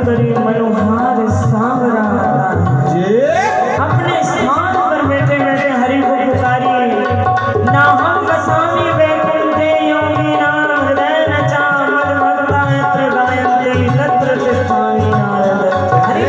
करे मनोहार सांवरा अपने स्थान पर बैठे बैठे हरि को पुकारिए। ना हम बसामी वैकुंठे योगी नाम हृदय नचा मद भक्ता यत्र गायन्ते तत्र तिष्ठामि नारद। हरि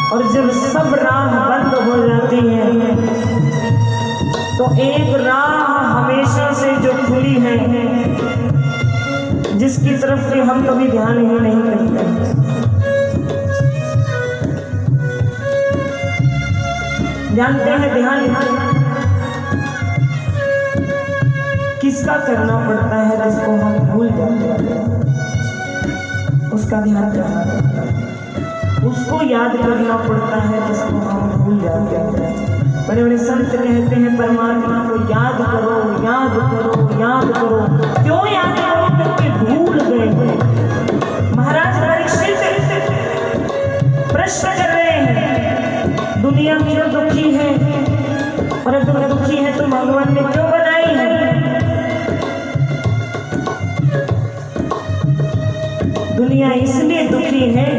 और जब सब राह बंद हो जाती है तो एक राह हमेशा से जो खुली है जिसकी तरफ से हम कभी ध्यान ही नहीं करते। जानते हैं ध्यान किसका करना पड़ता है जिसको हम भूल जाते हैं, उसका ध्यान करना, उसको याद करना पड़ता है जिसको हम भूल जाते हैं। बड़े बड़े संत कहते हैं परमात्मा को याद करो याद करो याद करो। क्यों याद करो? क्योंकि भूल गए। महाराज परीक्षित प्रश्न कर रहे हैं दुनिया क्यों दुखी है, और अगर दुखी है तो भगवान ने क्यों बनाई है? दुनिया इसलिए दुखी है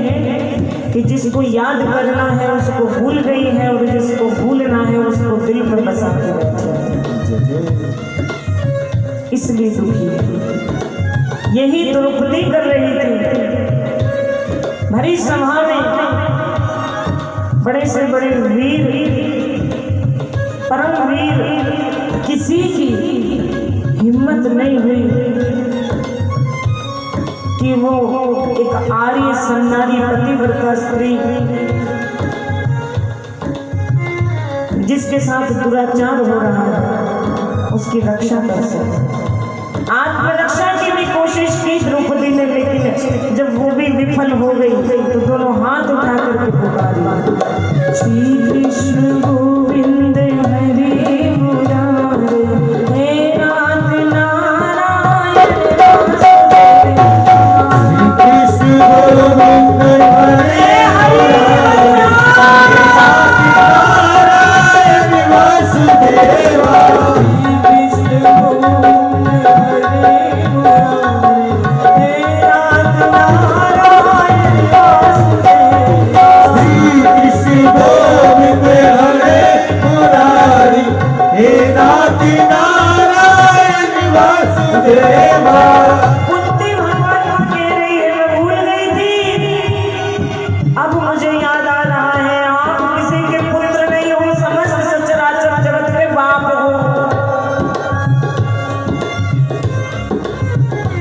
कि जिसको याद करना है उसको भूल गई है, और जिसको भूलना है उसको दिल में बसा के बैठी है, इसलिए दुखी है। यही द्रौपदी कर रही थी। भरी सभा में बड़े से बड़े वीर, परम वीर, किसी की हिम्मत नहीं हुई कि वो एक आर्य सन्नारी पतिव्रता स्त्री जिसके साथ दुराचार हो रहा है उसकी रक्षा कर सके। आत्मरक्षा की भी कोशिश की द्रौपदी ने, लेकिन जब वो भी विफल हो गई तो दोनों हाथ उठा करके पुकारी, श्री कृष्ण गोविंद हरे मुरारे, हे नाथ नारायण वासुदेव। श्री कृष्ण गोविंद हरे नारायण वासुदेव। कुंती भगवान कह रही है मैं भूल गई थी, अब मुझे याद आ रहा है आप किसी के पुत्र नहीं हो, समस्त सचराचर जगत के बाप हो।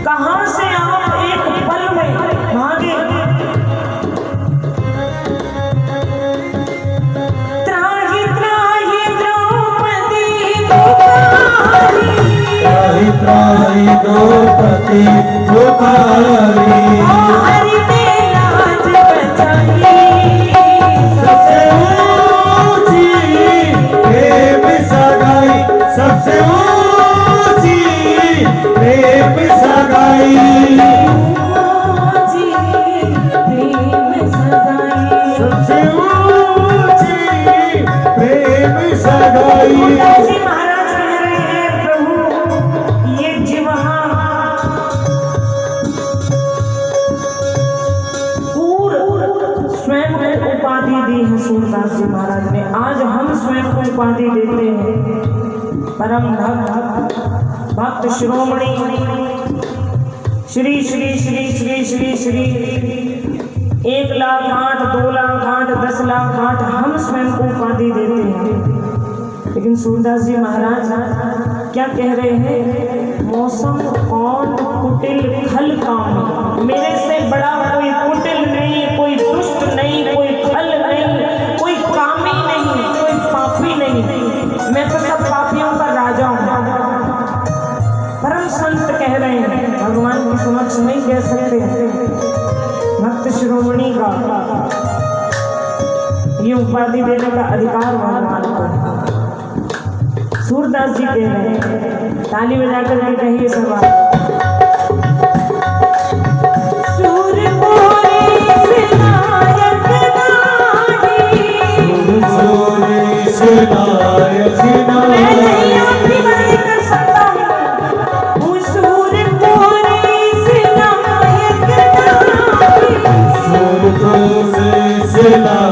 कहां से आप एक पल में भागे? त्राहि त्राहि द्रौपदी पुकारी, त्राहि त्राहि द्रौपदी पुकारी, हरि ने लाज बचाई, सबसे ऊंची प्रेम सगाई, सबसे ऊंची प्रेम सगाई, ऊंची प्रेम सगाई, सबसे ऊंची प्रेम सगाई। महाराज कह रहे हैं प्रभु ये जिह्वा स्वयं को उपाधि दी है सूरदास जी महाराज ने, आज हम स्वयं को उपाधि देते हैं परम भक्त शिरोमणि श्री श्री श्री श्री श्री श्री 1,08,000 2,08,000 10,08,000 हम स्वयं को उपाधि देते हैं। लेकिन सूरदास जी महाराज क्या कह रहे हैं? मौसम कौन कुटिल खल काम, मेरे से बड़ा कोई कुटिल नहीं, कोई दुष्ट नहीं, कोई खल नहीं, कोई कामी नहीं, कोई पापी नहीं, मैं तो सब पापियों का राजा हूँ। परम संत कह रहे हैं, भगवान के समक्ष नहीं कह सकते, भक्त शिरोमणि का ये उपाधि देने का अधिकार भगवान को है। सूरदास जी कह रहे हैं, ताली बजाकर के कहिए सवाल, Sila